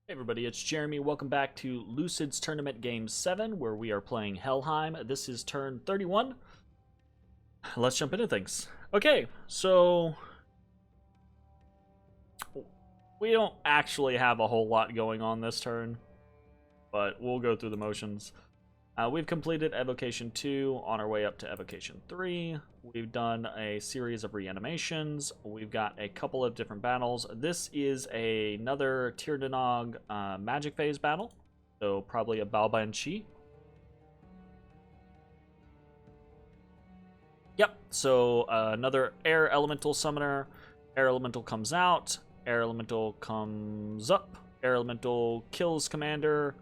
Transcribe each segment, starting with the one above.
Hey everybody, it's Jeremy. Welcome back to Lucid's Tournament Game 7, where we are playing Helheim. This is turn 31. Let's jump into things. Okay, so we don't actually have a whole lot going on this turn, but we'll go through the motions. We've completed Evocation 2, on our way up to Evocation 3. We've done a series of reanimations. We've got a couple of different battles. This is another Tirdanog magic phase battle, so probably a Balbanshee. Yep, so another Air Elemental Summoner. Air Elemental comes out, Air Elemental comes up, Air Elemental kills Commander,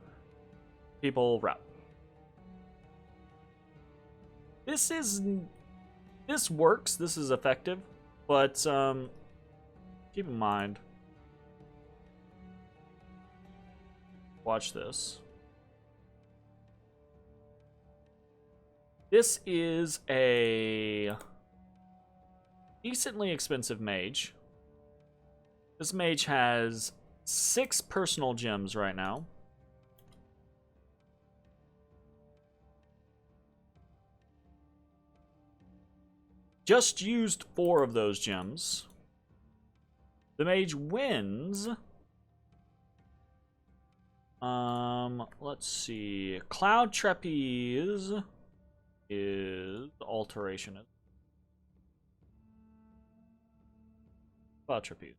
people rout. This works, this is effective, but keep in mind, watch this. This is a decently expensive mage. This mage has 6 personal gems right now. Just used 4 of those gems. The mage wins. Let's see. Cloud Trapeze is alteration. Cloud Trapeze.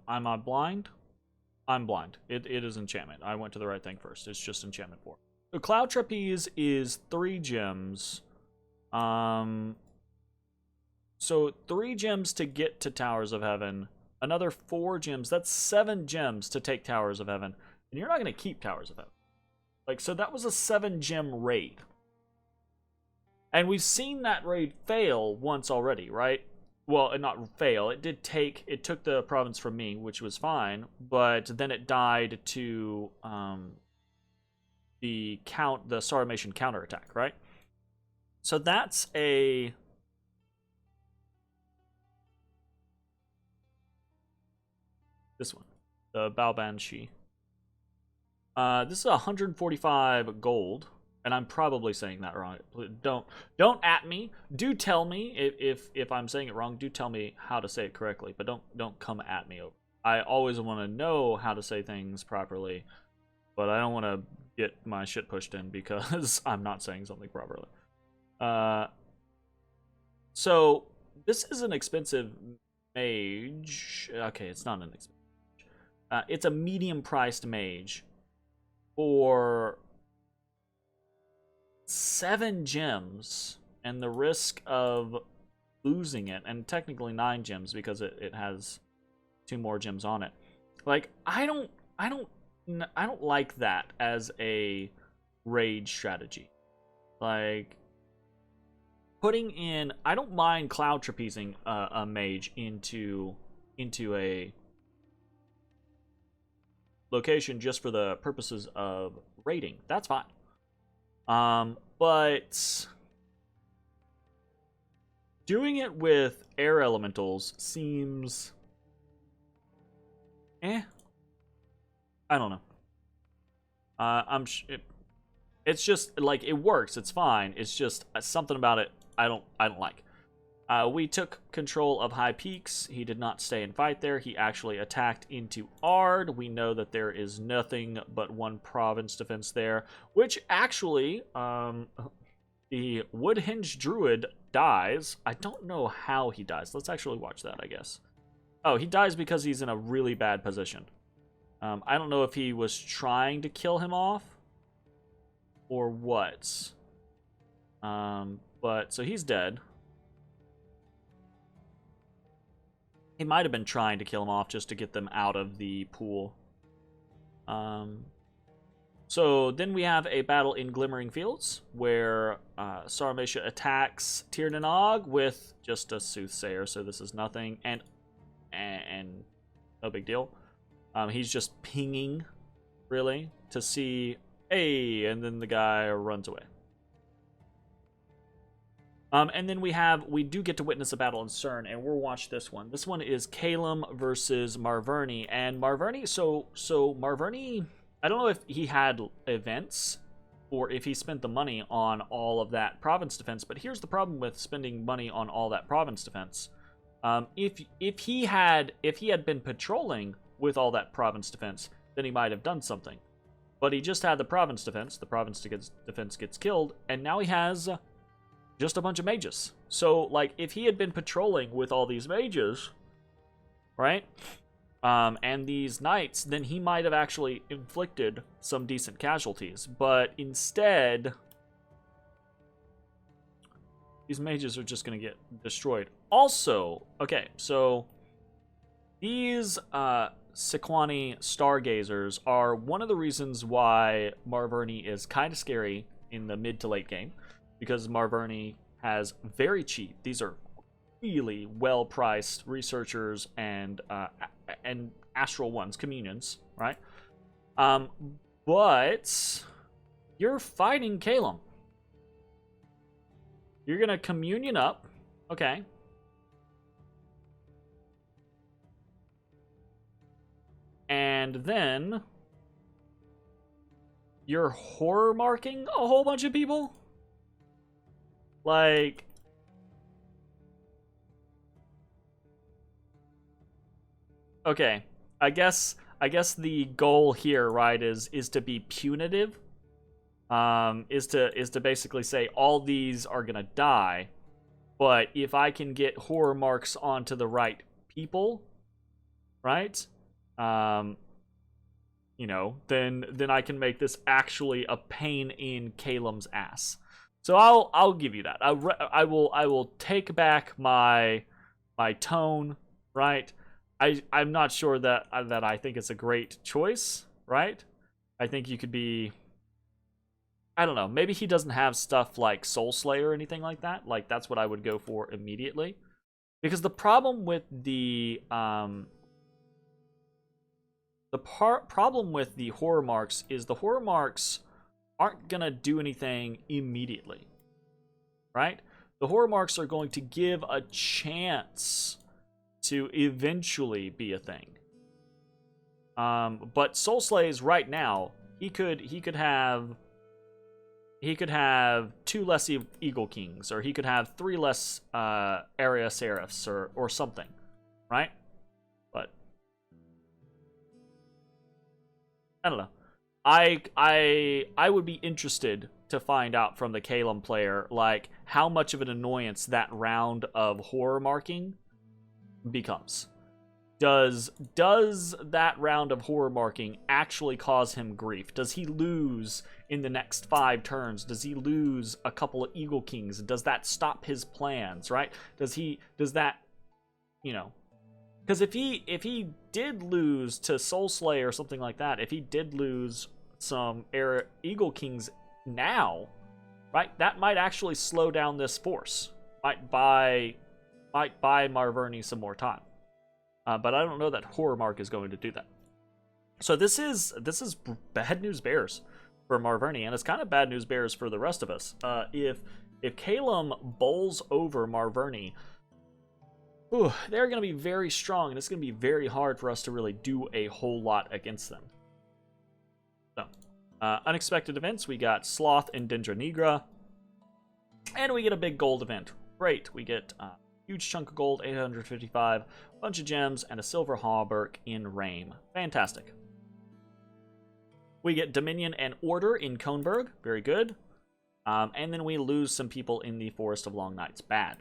Am I blind? I'm blind. It is enchantment. I went to the right thing first. It's just enchantment 4. The Cloud Trapeze is 3 gems. So 3 gems to get to Towers of Heaven. Another 4 gems. That's 7 gems to take Towers of Heaven. And you're not going to keep Towers of Heaven. Like, so that was a 7 gem raid. And we've seen that raid fail once already, right? Well, not fail. It took the province from me, which was fine, but then it died to the Saramation counterattack, right? So that's this one, the Balbanshee. This is 145 gold. And I'm probably saying that wrong. Don't at me. Do tell me if I'm saying it wrong. Do tell me how to say it correctly, but don't come at me. I always want to know how to say things properly, but I don't want to get my shit pushed in because I'm not saying something properly. So this is an expensive mage. Okay, it's not an expensive mage. It's a medium-priced mage for 7 gems and the risk of losing it, and technically 9 gems because it has 2 more gems on it. Like, I don't like that as a raid strategy. Like, putting in, I don't mind Cloud Trapezing a mage into a location just for the purposes of raiding. That's fine. But doing it with air elementals seems I don't know. It's just like, it works, it's fine. It's just something about it I don't like. We took control of High Peaks. He did not stay and fight there. He actually attacked into Ard. We know that there is nothing but 1 province defense there, which actually, the Woodhinge Druid dies. I don't know how he dies. Let's actually watch that, I guess. Oh, he dies because he's in a really bad position. I don't know if he was trying to kill him off or what. But, so he's dead. He might have been trying to kill him off just to get them out of the pool. So then we have a battle in Glimmering Fields where Saramation attacks Tirdanog with just a Soothsayer, so this is nothing, and no big deal. He's just pinging, really, to see, hey, and then the guy runs away. And then we do get to witness a battle in CERN, and we'll watch this one. This one is Calum versus Marverny, and Marverny. So Marverny, I don't know if he had events or if he spent the money on all of that province defense. But here's the problem with spending money on all that province defense. If he had been patrolling with all that province defense, then he might have done something. But he just had the province defense. The province defense gets killed, and now he has just a bunch of mages. So, like, if he had been patrolling with all these mages, right, and these knights, then he might have actually inflicted some decent casualties. But instead, these mages are just going to get destroyed. Also, okay, so these Sequani Stargazers are one of the reasons why Marverny is kind of scary in the mid to late game, because Marverny has very cheap, these are really well-priced researchers and astral ones, communions, right? But you're fighting Calum. You're gonna communion up, okay. And then you're horror marking a whole bunch of people? Like, okay, I guess the goal here, right, is to be punitive. Is to basically say all these are gonna die, but if I can get horror marks onto the right people, right? You know, then I can make this actually a pain in Calum's ass. So I'll give you that. I will take back my tone, right? I'm not sure that I think it's a great choice, right? I think you could be, I don't know, maybe he doesn't have stuff like Soul Slayer or anything like that. Like, that's what I would go for immediately. Because the problem with the problem with the horror marks is the horror marks aren't gonna do anything immediately, right? The horror marks are going to give a chance to eventually be a thing. But Soul Slays right now, he could have 2 less Eagle Kings, or he could have 3 less Area Seraphs, or something, right? But I don't know. I would be interested to find out from the Calum player, like, how much of an annoyance that round of horror marking becomes. Does that round of horror marking actually cause him grief? Does he lose in the next 5 turns? Does he lose a couple of Eagle Kings? Does that stop his plans, right? Does that, you know, because if he did lose to Soul Slayer or something like that, if he did lose some Eagle Kings now, right, that might actually slow down this force. Might buy Marverny some more time. But I don't know that Horror Mark is going to do that. So this is bad news bears for Marverny, and it's kind of bad news bears for the rest of us. If Calum bowls over Marverny, they're going to be very strong, and it's going to be very hard for us to really do a whole lot against them. So, unexpected events, we got Sloth and Dendra Nigra, and we get a big gold event. Great, we get huge chunk of gold, 855, bunch of gems, and a silver hauberk in Rame. Fantastic. We get Dominion and Order in Kohnberg. Very good. And then we lose some people in the Forest of Long Nights. Bad.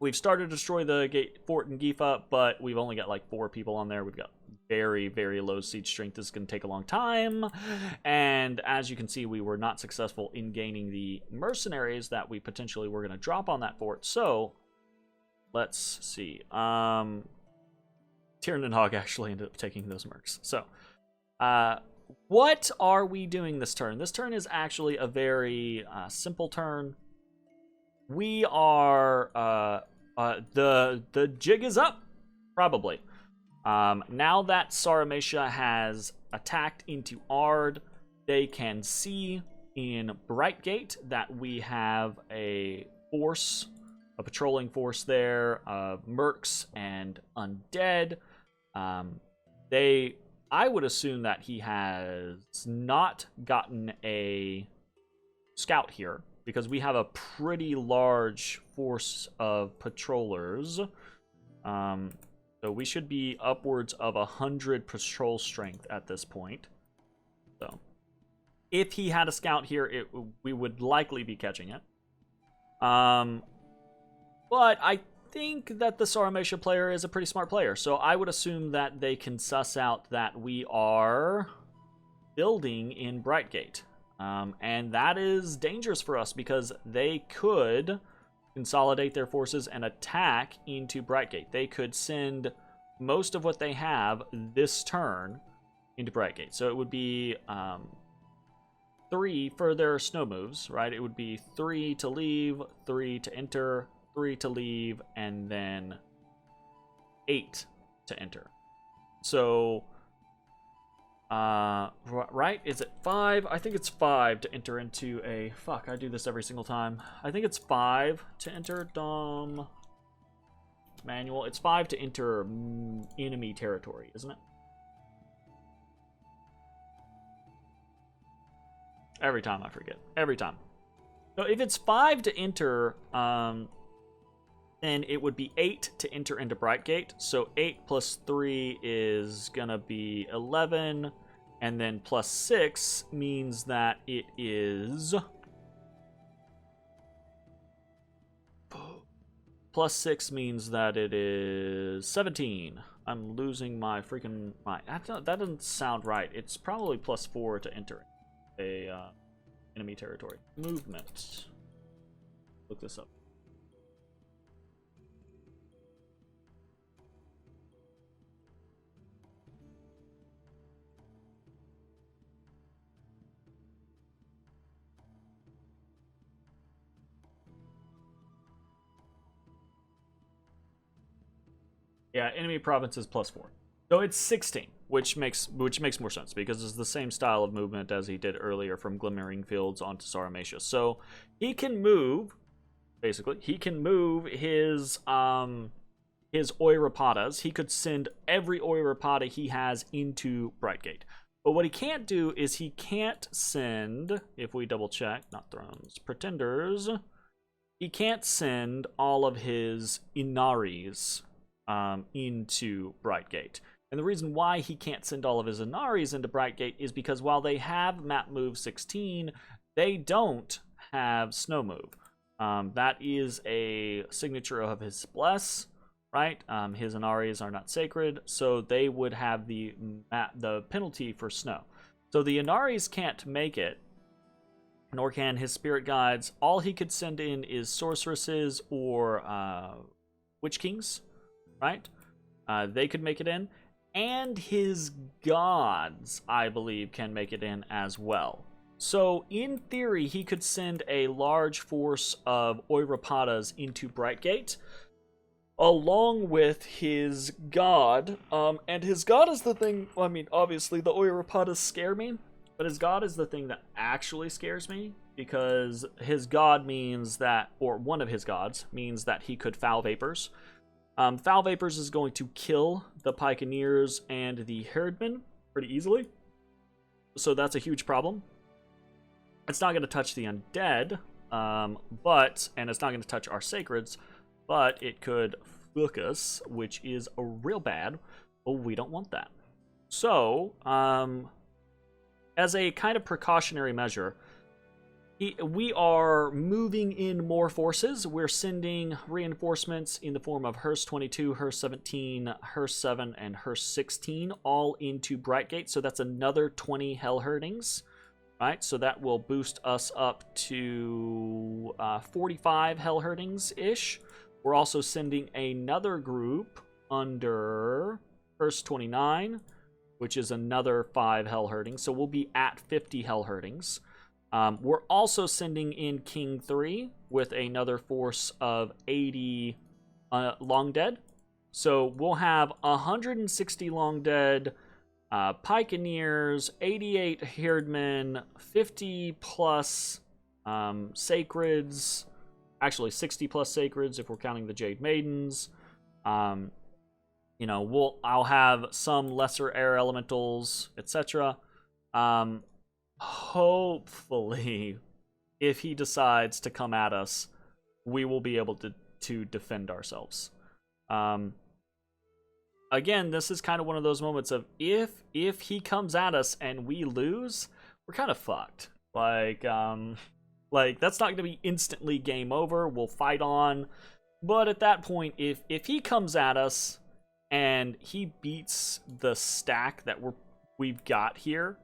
We've started to destroy the gate fort in Gifa, but we've only got like 4 people on there. We've got very, very low siege strength. This is going to take a long time. And as you can see, we were not successful in gaining the mercenaries that we potentially were going to drop on that fort. So, let's see. Tyrion and Hog actually ended up taking those mercs. So, what are we doing this turn? This turn is actually a very simple turn. We are the jig is up, probably. Now that Saramatia has attacked into Ard, they can see in Brightgate that we have a force, a patrolling force there of mercs and undead. I would assume that he has not gotten a scout here, because we have a pretty large force of patrollers. So we should be upwards of 100 patrol strength at this point. So if he had a scout here, we would likely be catching it. But I think that the Saramatia player is a pretty smart player, so I would assume that they can suss out that we are building in Brightgate. And that is dangerous for us, because they could consolidate their forces and attack into Brightgate. They could send most of what they have this turn into Brightgate. So it would be 3 for their snow moves, right? It would be 3 to leave, 3 to enter, 3 to leave, and then 8 to enter. So, right? Is it 5? I think it's 5 to enter into a... Fuck, I do this every single time. I think it's 5 to enter Dom manual. It's 5 to enter enemy territory, isn't it? Every time I forget. Every time. So if it's 5 to enter, then it would be 8 to enter into Brightgate. So 8 plus 3 is gonna be 11, and then plus 6 means that it is... Plus 6 means that it is 17. I'm losing my freaking... that doesn't sound right. It's probably plus 4 to enter a enemy territory. Movement. Look this up. Yeah, enemy province is plus 4. So it's 16, which makes more sense, because it's the same style of movement as he did earlier from Glimmering Fields onto Saramatia. So he can move, basically, he can move his Oirapatas. He could send every Oirapata he has into Brightgate. But what he can't do is he can't send, if we double check, not thrones, pretenders, he can't send all of his Inaris into Brightgate. And the reason why he can't send all of his Inaris into Brightgate is because while they have map move 16, they don't have snow move. That is a signature of his bless, right? His Inaris are not sacred, so they would have the penalty for snow. So the Inaris can't make it, nor can his spirit guides. All he could send in is sorceresses or witch kings, right? They could make it in, and his gods, I believe, can make it in as well. So in theory, he could send a large force of Oirapatas into Brightgate, along with his god. And his god is the thing, I mean, obviously the Oirapatas scare me, but his god is the thing that actually scares me, because his god means that, or one of his gods means that he could foul vapors. Foul Vapors is going to kill the Pikeneers and the Herdmen pretty easily. So that's a huge problem. It's not going to touch the undead, and it's not going to touch our sacreds, but it could fuck us, which is real bad. But we don't want that. So, as a kind of precautionary measure, we are moving in more forces. We're sending reinforcements in the form of Hearst 22, Hearst 17, Hearst 7, and Hearst 16, all into Brightgate. So that's another 20 Hellherdings, right? So that will boost us up to 45 Hellherdings-ish. We're also sending another group under Hearst 29, which is another 5 Hellherdings. So we'll be at 50 Hellherdings. We're also sending in King 3 with another force of 80 Long Dead. So we'll have 160 Long Dead, Pikeneers, 88 Herdmen, 50 plus Sacreds, actually 60 plus Sacreds if we're counting the Jade Maidens. You know, I'll have some lesser air elementals, etc. Hopefully, if he decides to come at us, we will be able to defend ourselves. Again, this is kind of one of those moments of if he comes at us and we lose, we're kind of fucked. Like that's not going to be instantly game over. We'll fight on, but at that point, if he comes at us and he beats the stack that we've got here,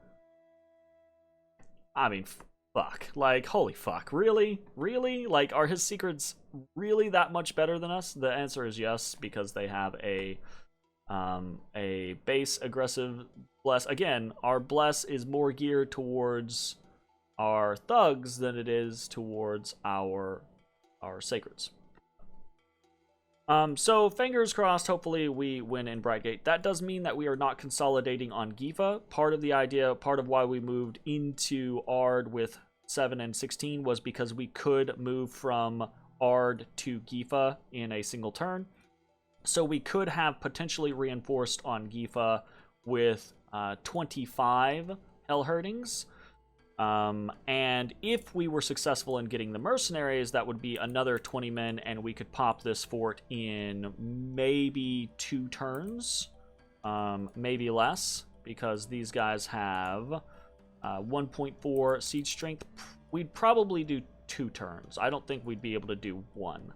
I mean, fuck. Like, holy fuck. Really? Really? Like, are his secrets really that much better than us? The answer is yes, because they have a base aggressive bless. Again, our bless is more geared towards our thugs than it is towards our sacreds. So fingers crossed, hopefully we win in Brightgate. That does mean that we are not consolidating on Gifa. Part of the idea, part of why we moved into Ard with 7 and 16 was because we could move from Ard to Gifa in a single turn. So we could have potentially reinforced on Gifa with 25 Hellherdings. And if we were successful in getting the mercenaries, that would be another 20 men, and we could pop this fort in maybe 2 turns, maybe less, because these guys have 1.4 siege strength. We'd probably do 2 turns. I don't think we'd be able to do 1.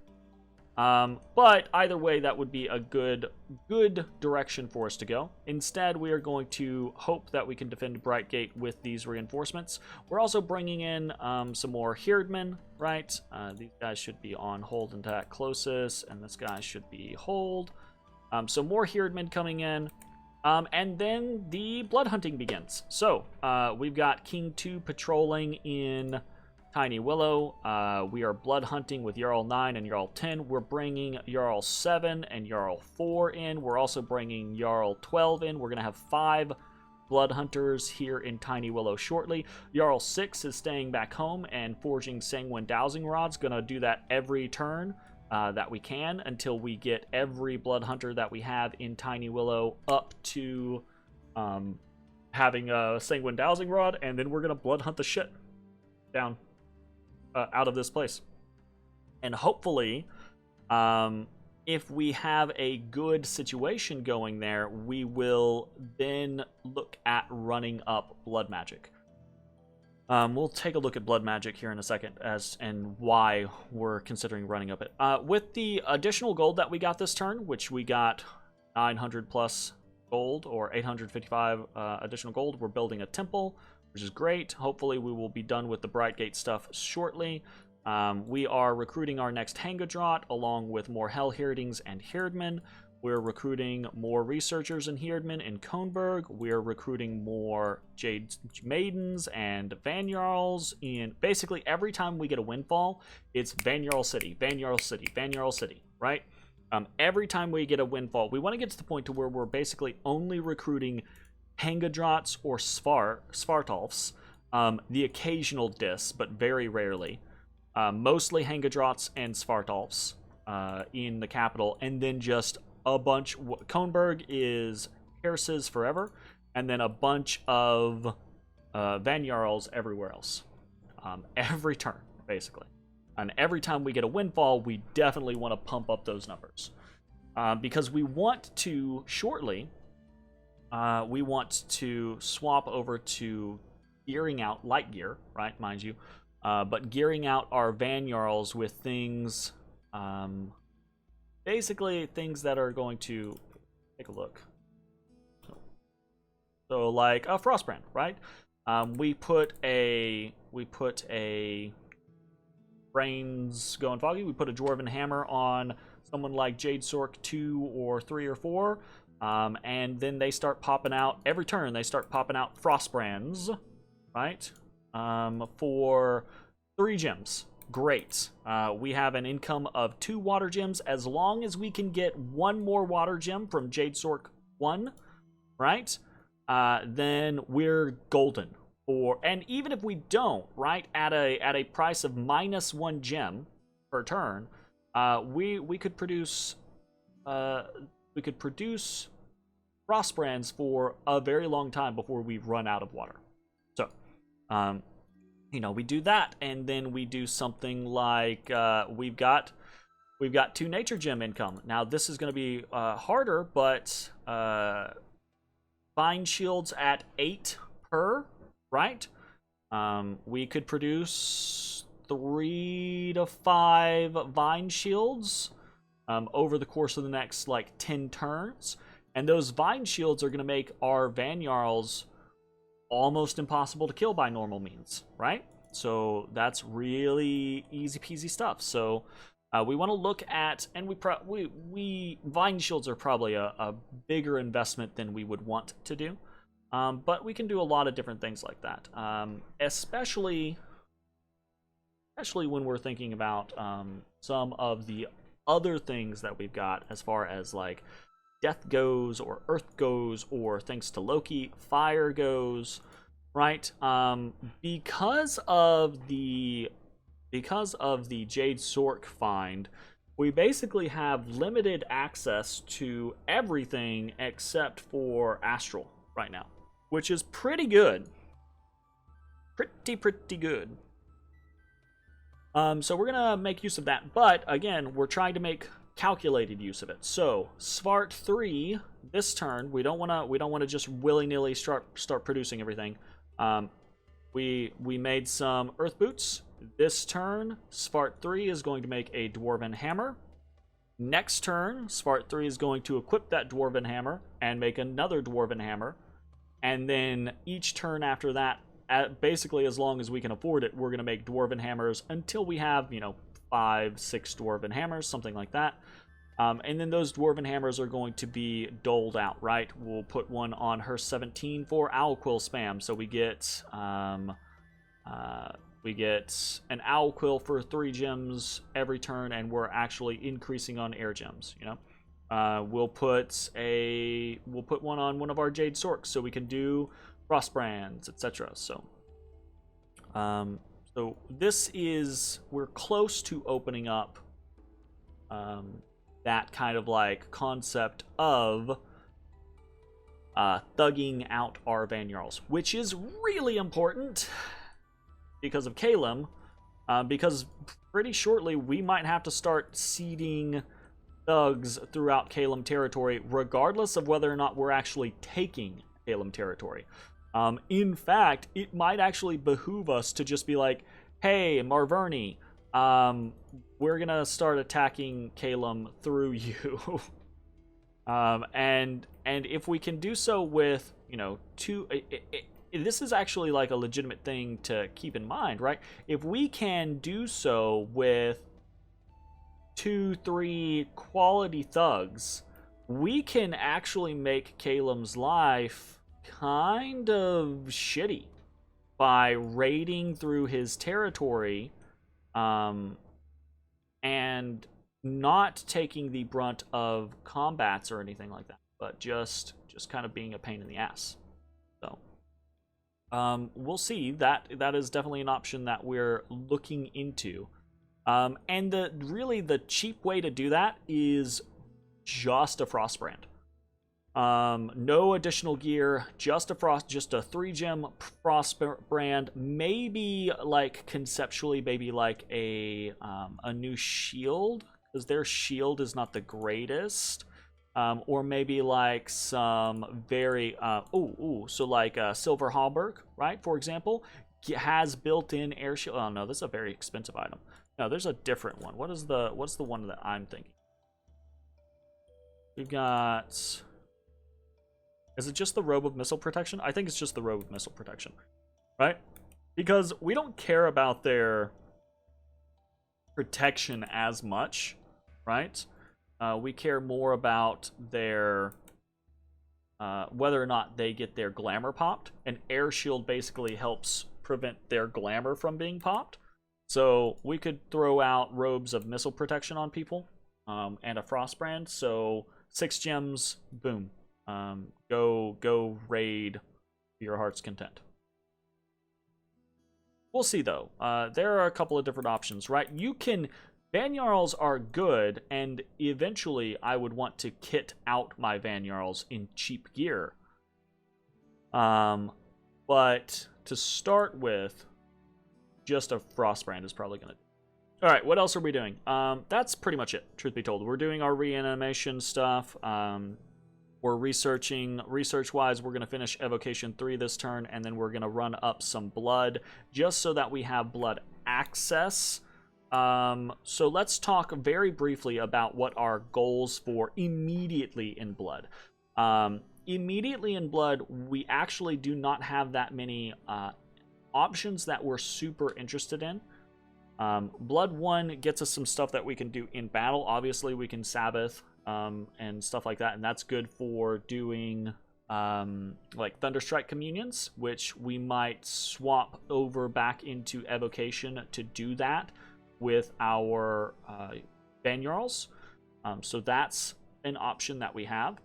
But either way, that would be a good direction for us to go. Instead, we are going to hope that we can defend Brightgate with these reinforcements. We're also bringing in some more Herdmen, right? These guys should be on hold and attack closest, and this guy should be hold. So more Herdmen coming in. And then the blood hunting begins. So we've got King 2 patrolling in Tiny Willow. We are blood hunting with Jarl 9 and Jarl 10. We're bringing Jarl 7 and Jarl 4 in. We're also bringing Jarl 12 in. We're going to have 5 blood hunters here in Tiny Willow shortly. Jarl 6 is staying back home and forging Sanguine Dowsing Rods. Going to do that every turn that we can until we get every blood hunter that we have in Tiny Willow up to having a Sanguine Dowsing Rod, and then we're going to blood hunt the shit down out of this place. And hopefully, if we have a good situation going there, we will then look at running up blood magic. We'll take a look at blood magic here in a second and why we're considering running up it. With the additional gold that we got this turn, which we got 900 plus gold or 855 additional gold, we're building a temple, which is great. Hopefully we will be done with the Brightgate stuff shortly. We are recruiting our next Hangadrot along with more Hellherdings and Herdmen. We're recruiting more researchers and Herdmen in Kohnberg. We're recruiting more Jade Maidens and Vanjarls in basically every time we get a windfall, it's Vanjarl City, Vanjarl City, Vanjarl City, right? Every time we get a windfall, we want to get to the point to where we're basically only recruiting Hangadrots or Svartalfs, the occasional Dis, but very rarely. Mostly Hangadrots and Svartalfs in the capital, and then just a bunch. Kohnberg is Hearses forever, and then a bunch of Vanjarls everywhere else. Every turn, basically. And every time we get a windfall, we definitely want to pump up those numbers. Because we want to, shortly, we want to swap over to gearing out light gear, right, mind you, but gearing out our Vanjarls with things, basically things that are going to, take a look. So like a Frostbrand, right? We put a Brains Going Foggy, we put a Dwarven Hammer on someone like Jade Sork 2 or 3 or 4, and then they start popping out, every turn they start popping out Frostbrands, right? For 3 gems. Great. We have an income of 2 water gems as long as we can get 1 more water gem from Jade Sork 1, right? then we're golden. And even if we don't, right, at a price of -1 gem per turn, we could produce frost brands for a very long time before we run out of water. So, we do that, and then we do something like we've got 2 nature gem income. Now this is going to be harder, but vine shields at 8 per, right? We could produce 3 to 5 vine shields over the course of the next 10 turns, and those vine shields are going to make our Vanyarls almost impossible to kill by normal means, right? So that's really easy peasy stuff. So we want to look at, and we vine shields are probably a bigger investment than we would want to do, but we can do a lot of different things like that, especially when we're thinking about some of the other things that we've got as far as death goes, or earth goes, or thanks to Loki, fire goes, right? Because of the Jade Sork find, we basically have limited access to everything except for Astral right now, which is pretty good. Pretty good. So we're gonna make use of that, but again, we're trying to make calculated use of it. So Svart 3 this turn, we don't want to just willy-nilly start producing everything. We made some earth boots. This turn, Svart 3 is going to make a dwarven hammer. Next turn, Svart 3 is going to equip that dwarven hammer and make another dwarven hammer. And then each turn after that, basically as long as we can afford it, we're going to make dwarven hammers until we have, 5, 6 dwarven hammers, something like that. And then those dwarven hammers are going to be doled out, right? We'll put one on her 17 for Owl Quill spam, so we get an Owl Quill for 3 gems every turn, and we're actually increasing on air gems. We'll put one on one of our Jade Sorks, so we can do frost brands, etc. So this is, we're close to opening up that kind of concept of thugging out our Vanyarls, which is really important because of Kalem, because pretty shortly we might have to start seeding thugs throughout Kalem territory, regardless of whether or not we're actually taking Kalem territory. In fact, it might actually behoove us to just be like, hey, Marverny, we're gonna start attacking Kalem through you. And if we can do so with, this is actually a legitimate thing to keep in mind, right? If we can do so with 2, 3 quality thugs, we can actually make Kalem's life kind of shitty by raiding through his territory, and not taking the brunt of combats or anything like that, but just kind of being a pain in the ass. So we'll see. That is definitely an option that we're looking into. And the cheap way to do that is just a frost brand. No additional gear, just a 3-gem frost brand. Maybe conceptually, maybe a new shield, because their shield is not the greatest. Or maybe some very Silver Hallberg, right? For example, has built-in air shield. Oh no, this is a very expensive item. No, there's a different one. What's the one that I'm thinking? We've got. Is it just the Robe of Missile Protection? I think it's just the Robe of Missile Protection, right? Because we don't care about their protection as much, right? We care more about their whether or not they get their glamour popped. An air shield basically helps prevent their glamour from being popped. So we could throw out Robes of Missile Protection on people, and a Frost Brand. So 6 gems, boom. Go raid to your heart's content. We'll see, though. There are a couple of different options, right? Van-Jarls are good, and eventually I would want to kit out my Van-Jarls in cheap gear. But to start with, just a Frostbrand is probably going to... Alright, what else are we doing? That's pretty much it, truth be told. We're doing our reanimation stuff. We're researching. Research-wise, we're going to finish Evocation 3 this turn, and then we're going to run up some blood, just so that we have blood access. So let's talk very briefly about what our goals for immediately in blood. Immediately in blood, we actually do not have that many options that we're super interested in. Blood 1 gets us some stuff that we can do in battle. Obviously, we can Sabbath and stuff like that, and that's good for doing like Thunderstrike communions, which we might swap over back into Evocation to do that with our Van-Jarls. So that's an option that we have.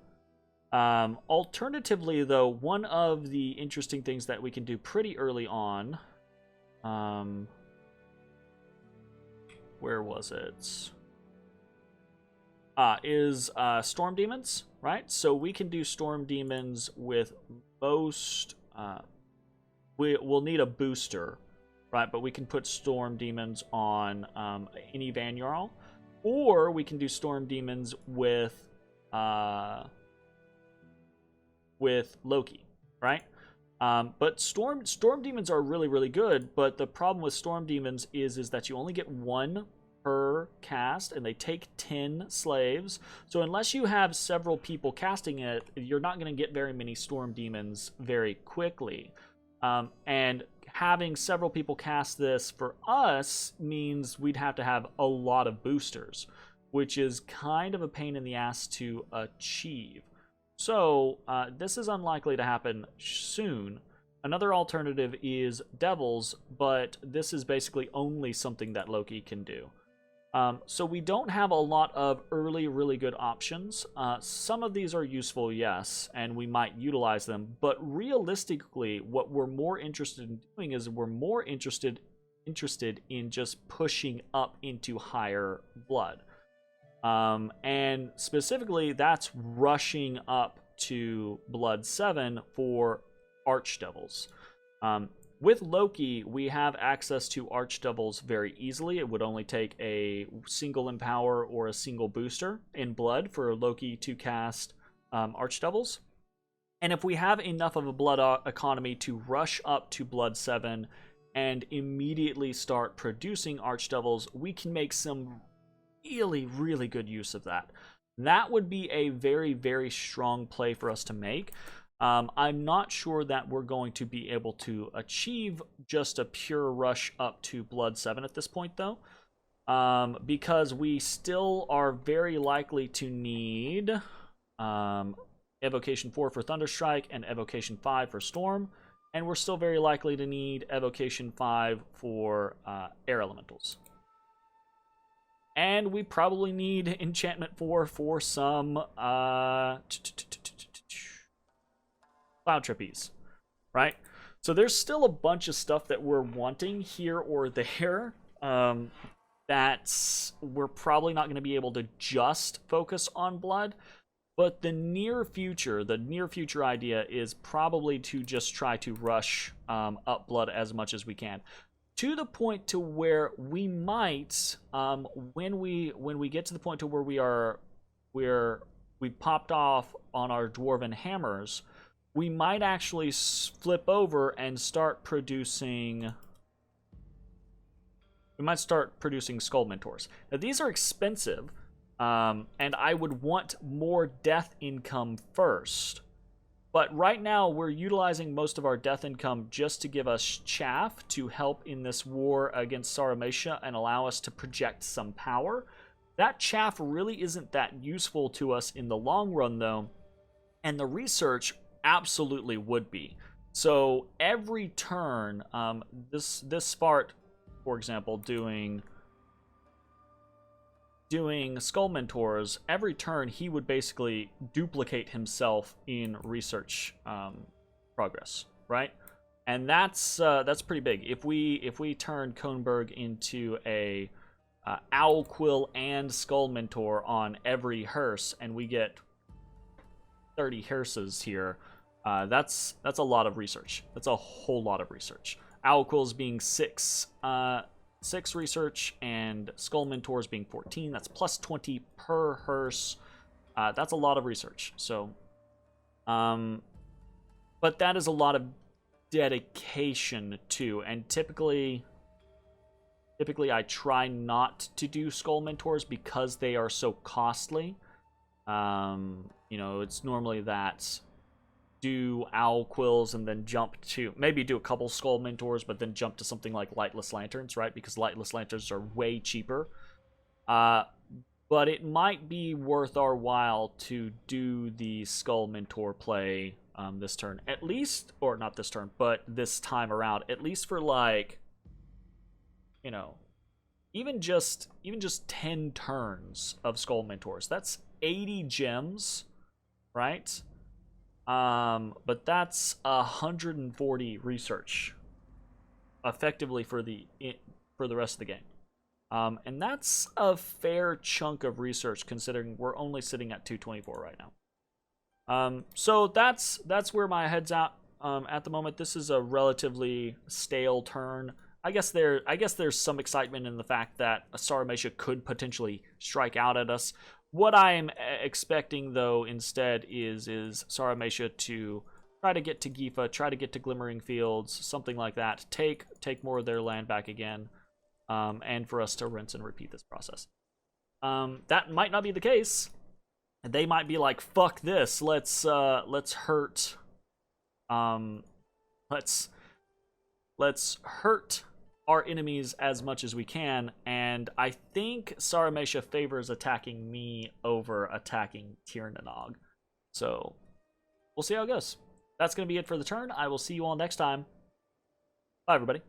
Alternatively, though, one of the interesting things that we can do pretty early on, where was it? Is Storm Demons, right? So we can do Storm Demons with most... we'll need a booster, right? But we can put Storm Demons on any Van-Jarl. Or we can do Storm Demons with Loki, right? But Storm Demons are really, really good, but the problem with Storm Demons is that you only get one per cast, and they take 10 slaves. So unless you have several people casting it, you're not going to get very many Storm Demons very quickly. And having several people cast this for us means we'd have to have a lot of boosters, which is kind of a pain in the ass to achieve. So this is unlikely to happen soon. Another alternative is Devils, but this is basically only something that Loki can do. So we don't have a lot of early, really good options. Some of these are useful, yes, and we might utilize them. But realistically, what we're more interested in doing is we're more interested in just pushing up into higher blood. And specifically, that's rushing up to Blood 7 for Archdevils. With Loki, we have access to Archdevils very easily. It would only take a single Empower or a single booster in Blood for Loki to cast Archdevils. And if we have enough of a blood economy to rush up to Blood 7 and immediately start producing Archdevils, we can make some really, really good use of that. That would be a very, very strong play for us to make. I'm not sure that we're going to be able to achieve just a pure rush up to Blood 7 at this point, though, because we still are very likely to need Evocation 4 for Thunderstrike and Evocation 5 for Storm, and we're still very likely to need Evocation 5 for Air Elementals. And we probably need Enchantment 4 for some Cloud Trapeze, right? So there's still a bunch of stuff that we're wanting here or there that we're probably not going to be able to just focus on blood. But the near future idea is probably to just try to rush up blood as much as we can, to the point to where we might, when we get to the point to where we popped off on our Dwarven Hammers, we might actually flip over and start producing... We might start producing Skull Mentors. Now, these are expensive, and I would want more death income first. But right now, we're utilizing most of our death income just to give us chaff to help in this war against Saramatia and allow us to project some power. That chaff really isn't that useful to us in the long run, though, and the research absolutely would be. So every turn, this Spart, for example, doing doing Skull Mentors, every turn he would basically duplicate himself in research progress, right? And that's pretty big. If we turn Kohnberg into a Owl Quill and Skull Mentor on every hearse, and we get 30 hearses here, that's a lot of research. That's a whole lot of research. Owl Quills being 6 research, and Skull Mentors being 14. That's plus 20 per hearse. That's a lot of research. So, but that is a lot of dedication too. And typically I try not to do Skull Mentors because they are so costly. You know, it's normally that do Owl Quills and then jump to, maybe do a couple Skull Mentors, but then jump to something like Lightless Lanterns, right? Because Lightless Lanterns are way cheaper. But it might be worth our while to do the Skull Mentor play this turn. At least, or not this turn, but this time around. At least for, like, you know, even just 10 turns of Skull Mentors. That's 80 gems, right? But that's 140 research effectively for the rest of the game. And that's a fair chunk of research considering we're only sitting at 224 right now. So that's where my head's at the moment. This is a relatively stale turn. I guess there's some excitement in the fact that Saramesha could potentially strike out at us. What I'm expecting, though, instead is Saramesha to try to get to Gifa, try to get to Glimmering Fields, something like that. Take more of their land back again, and for us to rinse and repeat this process. That might not be the case. They might be like, "Fuck this. Let's hurt. Let's hurt our enemies as much as we can," and I think Saramesha favors attacking me over attacking Tirnanog. So, we'll see how it goes. That's going to be it for the turn. I will see you all next time. Bye, everybody.